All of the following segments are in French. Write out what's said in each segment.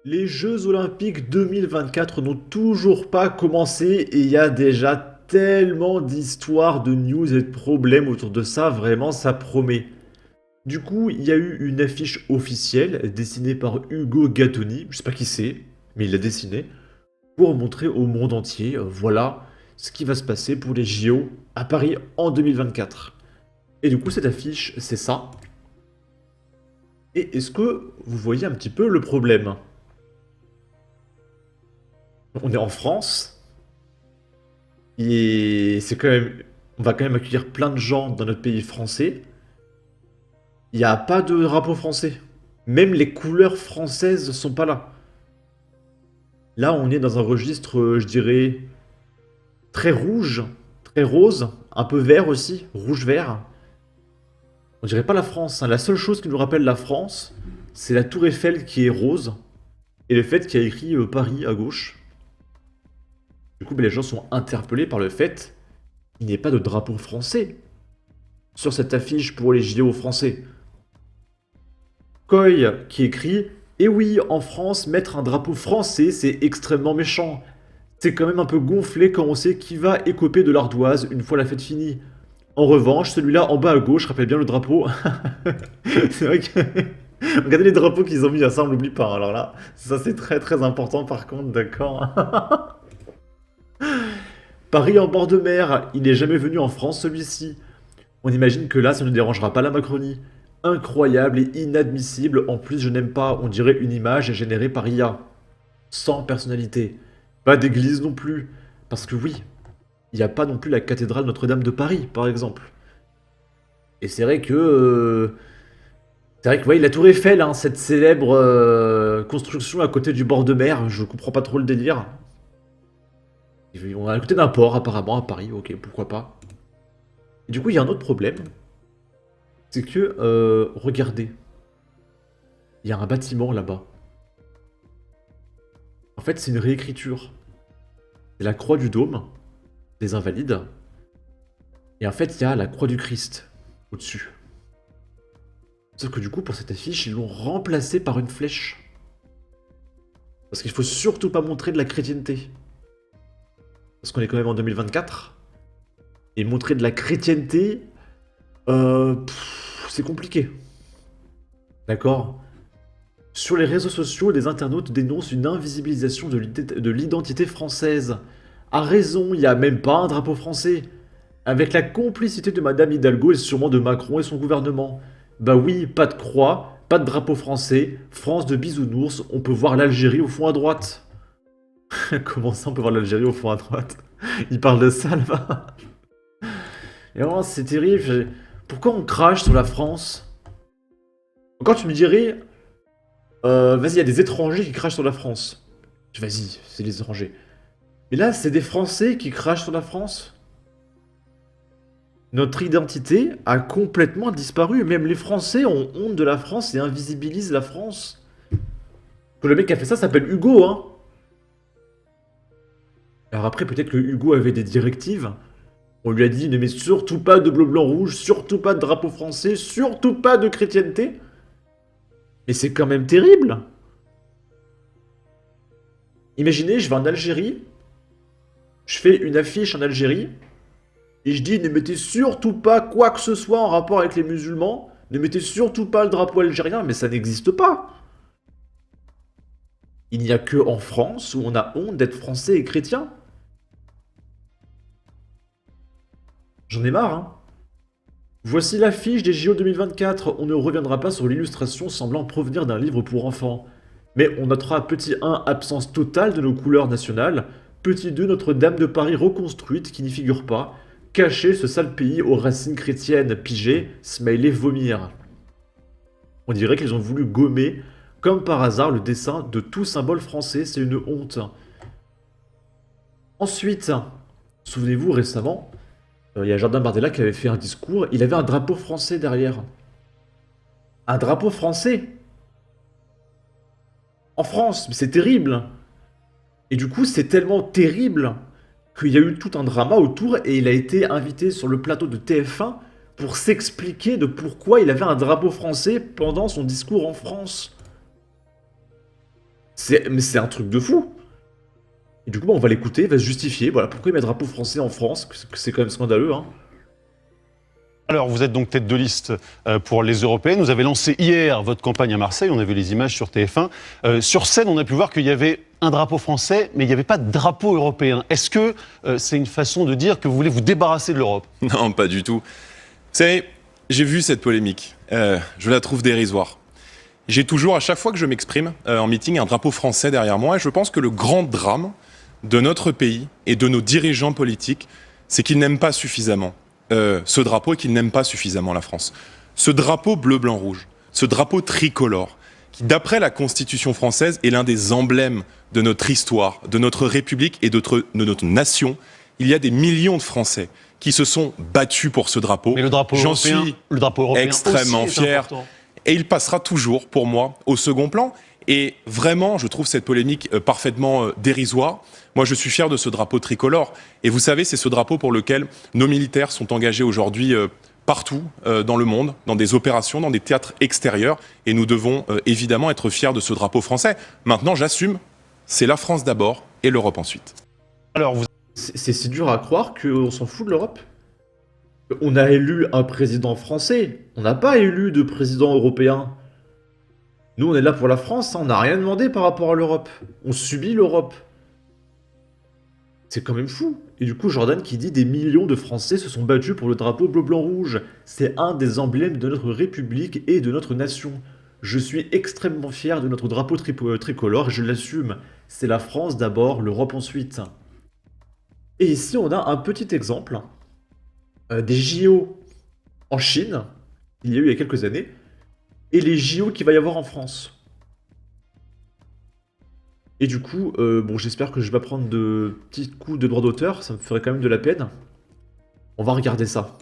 Les Jeux Olympiques 2024 n'ont toujours pas commencé et il y a déjà tellement d'histoires, de news et de problèmes autour de ça, vraiment ça promet. Du coup, il y a eu une affiche officielle dessinée par Ugo Gattoni, je sais pas qui c'est, mais il l'a dessinée, pour montrer au monde entier, voilà ce qui va se passer pour les JO à Paris en 2024. Et du coup, cette affiche, c'est ça. Et est-ce que vous voyez un petit peu le problème? On est en France, et c'est quand même, on va quand même accueillir plein de gens dans notre pays français. Il n'y a pas de drapeau français. Même les couleurs françaises sont pas là. Là, on est dans un registre, je dirais, très rouge, très rose, un peu vert aussi, rouge-vert. On dirait pas la France, hein. La seule chose qui nous rappelle la France, c'est la tour Eiffel qui est rose, et le fait qu'il y a écrit Paris à gauche. Du coup, les gens sont interpellés par le fait qu'il n'y ait pas de drapeau français sur cette affiche pour les JO français. Coy qui écrit: "Eh oui, en France, mettre un drapeau français, c'est extrêmement méchant. C'est quand même un peu gonflé quand on sait qui va écoper de l'ardoise une fois la fête finie. En revanche, celui-là en bas à gauche rappelle bien le drapeau." C'est vrai que... Regardez les drapeaux qu'ils ont mis, ça on l'oublie pas. Alors là, ça c'est très très important par contre, d'accord. Paris en bord de mer, il n'est jamais venu en France celui-ci. On imagine que là, ça ne dérangera pas la Macronie. Incroyable et inadmissible, en plus je n'aime pas, on dirait une image générée par IA. Sans personnalité. Pas d'église non plus. Parce que oui, il n'y a pas non plus la cathédrale Notre-Dame de Paris, par exemple. Et c'est vrai que... c'est vrai que ouais, la tour Eiffel, hein, cette célèbre construction à côté du bord de mer, je comprends pas trop le délire. On est à côté d'un port apparemment à Paris, ok, pourquoi pas. Et du coup, il y a un autre problème, c'est que, regardez, il y a un bâtiment là-bas. En fait, c'est une réécriture. C'est la croix du Dôme, des Invalides, et en fait, il y a la croix du Christ au-dessus. Sauf que du coup, pour cette affiche, ils l'ont remplacée par une flèche. Parce qu'il faut surtout pas montrer de la chrétienté. Parce qu'on est quand même en 2024. Et montrer de la chrétienté, c'est compliqué. D'accord? Sur les réseaux sociaux, des internautes dénoncent une invisibilisation de l'identité française. À raison, il n'y a même pas un drapeau français. Avec la complicité de Madame Hidalgo et sûrement de Macron et son gouvernement. Bah oui, pas de croix, pas de drapeau français, France de bisounours, on peut voir l'Algérie au fond à droite. Comment ça, on peut voir l'Algérie au fond à droite? Il parle de ça là-bas. Et vraiment, c'est terrible. Pourquoi on crache sur la France? Encore tu me dirais, vas-y, il y a des étrangers qui crachent sur la France. Vas-y, c'est les étrangers. Mais là, c'est des Français qui crachent sur la France. Notre identité a complètement disparu. Même les Français ont honte de la France et invisibilisent la France. Que le mec qui a fait ça s'appelle Hugo, hein. Alors après, peut-être que Hugo avait des directives. On lui a dit: ne mets surtout pas de bleu, blanc, rouge, surtout pas de drapeau français, surtout pas de chrétienté. Mais c'est quand même terrible. Imaginez, je vais en Algérie, je fais une affiche en Algérie, et je dis: ne mettez surtout pas quoi que ce soit en rapport avec les musulmans, ne mettez surtout pas le drapeau algérien, mais ça n'existe pas. Il n'y a que en France où on a honte d'être français et chrétien. J'en ai marre, hein. Voici l'affiche des JO 2024. On ne reviendra pas sur l'illustration semblant provenir d'un livre pour enfants. Mais on notera petit 1, absence totale de nos couleurs nationales. Petit 2, Notre-Dame de Paris reconstruite qui n'y figure pas. Cacher ce sale pays aux racines chrétiennes. Pigé, smiley, vomir. On dirait qu'ils ont voulu gommer, comme par hasard, le dessin de tout symbole français. C'est une honte. Ensuite, souvenez-vous récemment, il y a Jordan Bardella qui avait fait un discours. Il avait un drapeau français derrière. Un drapeau français en France, mais c'est terrible. Et du coup, c'est tellement terrible qu'il y a eu tout un drama autour et il a été invité sur le plateau de TF1 pour s'expliquer de pourquoi il avait un drapeau français pendant son discours en France. Mais c'est un truc de fou. Et du coup, bah, on va l'écouter, il va se justifier. Voilà, pourquoi il met un drapeau français en France, que c'est quand même scandaleux, hein. Alors, vous êtes donc tête de liste pour les européennes. Vous avez lancé hier votre campagne à Marseille. On a vu les images sur TF1. Sur scène, on a pu voir qu'il y avait un drapeau français, mais il n'y avait pas de drapeau européen. Est-ce que c'est une façon de dire que vous voulez vous débarrasser de l'Europe? Non, pas du tout. Vous savez, j'ai vu cette polémique. Je la trouve dérisoire. J'ai toujours, à chaque fois que je m'exprime en meeting, un drapeau français derrière moi. Et je pense que le grand drame de notre pays et de nos dirigeants politiques, c'est qu'ils n'aiment pas suffisamment ce drapeau et qu'ils n'aiment pas suffisamment la France. Ce drapeau bleu, blanc, rouge, ce drapeau tricolore, qui, d'après la Constitution française, est l'un des emblèmes de notre histoire, de notre République et de notre nation. Il y a des millions de Français qui se sont battus pour ce drapeau. Mais le drapeau J'en européen, suis le drapeau européen extrêmement aussi est fier. important. Et il passera toujours, pour moi, au second plan. Et vraiment, je trouve cette polémique parfaitement dérisoire. Moi, je suis fier de ce drapeau tricolore. Et vous savez, c'est ce drapeau pour lequel nos militaires sont engagés aujourd'hui partout dans le monde, dans des opérations, dans des théâtres extérieurs. Et nous devons évidemment être fiers de ce drapeau français. Maintenant, j'assume, c'est la France d'abord et l'Europe ensuite. Alors, vous C'est si dur à croire qu'on s'en fout de l'Europe. On a élu un président français, on n'a pas élu de président européen. Nous, on est là pour la France, hein, on n'a rien demandé par rapport à l'Europe. On subit l'Europe. C'est quand même fou. Et du coup, Jordan qui dit des millions de Français se sont battus pour le drapeau bleu-blanc-rouge. C'est un des emblèmes de notre République et de notre nation. Je suis extrêmement fier de notre drapeau tricolore et je l'assume. C'est la France d'abord, l'Europe ensuite. Et ici, on a un petit exemple des JO en Chine, il y a eu il y a quelques années, et les JO qu'il va y avoir en France. Et du coup, bon, j'espère que je vais pas prendre de petits coups de droit d'auteur, ça me ferait quand même de la peine. On va regarder ça.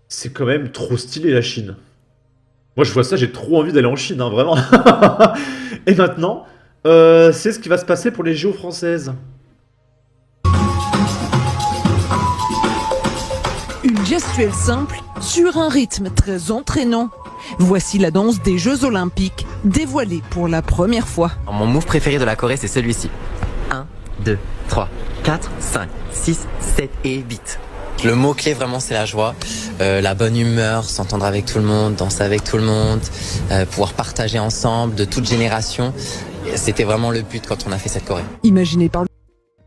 C'est quand même trop stylé la Chine. Moi je vois ça, j'ai trop envie d'aller en Chine, hein, vraiment. Et maintenant, c'est ce qui va se passer pour les JO françaises. Une gestuelle simple sur un rythme très entraînant. Voici la danse des Jeux Olympiques, dévoilée pour la première fois. Mon move préféré de la Corée, c'est celui-ci. 1, 2, 3, 4, 5, 6, 7 et 8. Le mot-clé vraiment c'est la joie, la bonne humeur, s'entendre avec tout le monde, danser avec tout le monde, pouvoir partager ensemble de toute génération. C'était vraiment le but quand on a fait cette Corée. Imaginé par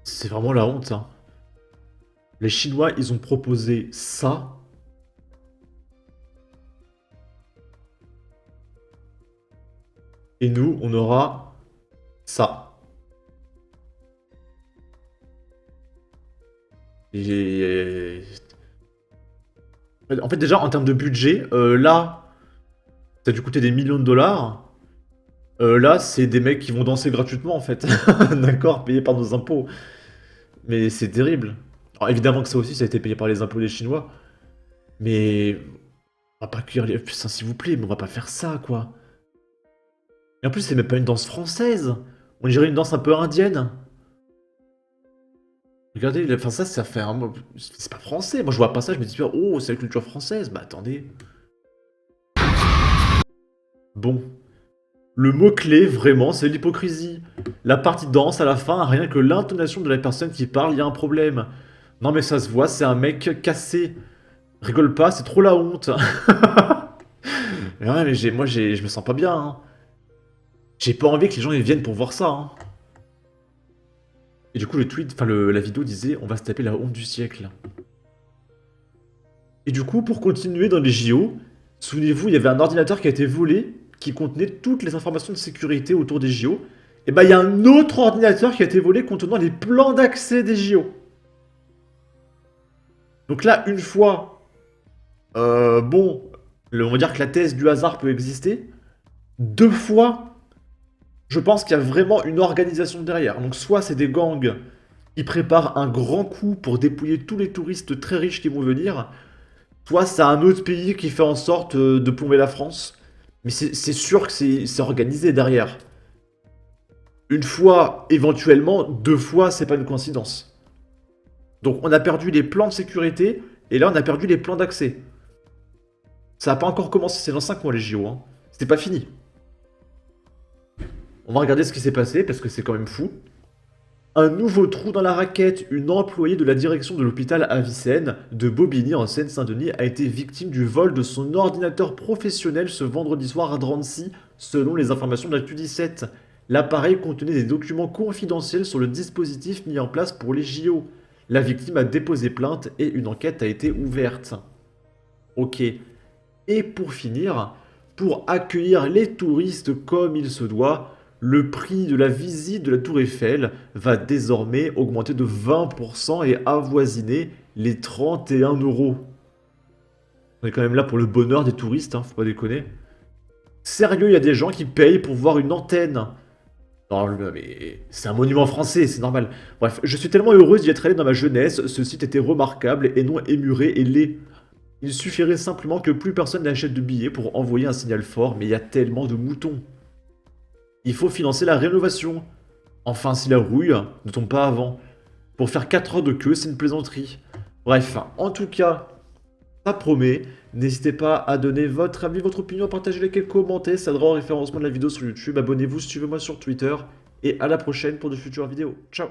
C'est vraiment la honte, hein. Les Chinois, ils ont proposé ça. Et nous, on aura ça. Et... En fait, déjà, en termes de budget, là, ça a dû coûter des millions de dollars. Là, c'est des mecs qui vont danser gratuitement, en fait. D'accord, payés par nos impôts. Mais c'est terrible. Alors, évidemment que ça aussi, ça a été payé par les impôts des Chinois. Mais... On va pas cuire les... Putain, s'il vous plaît, mais on va pas faire ça, quoi. Et en plus, c'est même pas une danse française. On dirait une danse un peu indienne. Regardez, enfin ça fait un... C'est pas français. Moi, je vois pas ça, je me dis, oh, c'est la culture française. Bah, attendez. Bon. Le mot-clé, vraiment, c'est l'hypocrisie. La partie danse, à la fin, rien que l'intonation de la personne qui parle, il y a un problème. Non, mais ça se voit, c'est un mec cassé. Rigole pas, c'est trop la honte. Ouais, mais je me sens pas bien, hein. J'ai pas envie que les gens ils viennent pour voir ça, hein. Et du coup, le tweet, enfin la vidéo disait, on va se taper la honte du siècle. Et du coup, pour continuer dans les JO, souvenez-vous, il y avait un ordinateur qui a été volé, qui contenait toutes les informations de sécurité autour des JO. Et bah, il y a un autre ordinateur qui a été volé contenant les plans d'accès des JO. Donc là, une fois, bon, on va dire que la thèse du hasard peut exister. Deux fois, je pense qu'il y a vraiment une organisation derrière. Donc soit c'est des gangs qui préparent un grand coup pour dépouiller tous les touristes très riches qui vont venir, soit c'est un autre pays qui fait en sorte de plomber la France. Mais c'est sûr que c'est organisé derrière. Une fois, éventuellement, 2 fois, c'est pas une coïncidence. Donc on a perdu les plans de sécurité, et là on a perdu les plans d'accès. Ça n'a pas encore commencé, c'est dans 5 mois les JO, hein. C'est pas fini. On va regarder ce qui s'est passé, parce que c'est quand même fou. Un nouveau trou dans la raquette, une employée de la direction de l'hôpital Avicenne de Bobigny en Seine-Saint-Denis a été victime du vol de son ordinateur professionnel ce vendredi soir à Drancy, selon les informations de l'Actu 17. L'appareil contenait des documents confidentiels sur le dispositif mis en place pour les JO. La victime a déposé plainte et une enquête a été ouverte. Ok. Et pour finir, pour accueillir les touristes comme il se doit, le prix de la visite de la Tour Eiffel va désormais augmenter de 20% et avoisiner les 31 €. On est quand même là pour le bonheur des touristes, hein, faut pas déconner. Sérieux, il y a des gens qui payent pour voir une antenne. Non, mais c'est un monument français, c'est normal. Bref, je suis tellement heureuse d'y être allé dans ma jeunesse, ce site était remarquable et non émuré et laid. Il suffirait simplement que plus personne n'achète de billets pour envoyer un signal fort, mais il y a tellement de moutons. Il faut financer la rénovation. Enfin, si la rouille ne tombe pas avant. Pour faire 4 heures de queue, c'est une plaisanterie. Bref, en tout cas, ça promet. N'hésitez pas à donner votre avis, votre opinion, à partager les quelques commentaires. Ça aidera au référencement de la vidéo sur YouTube. Abonnez-vous, suivez-moi sur Twitter. Et à la prochaine pour de futures vidéos. Ciao!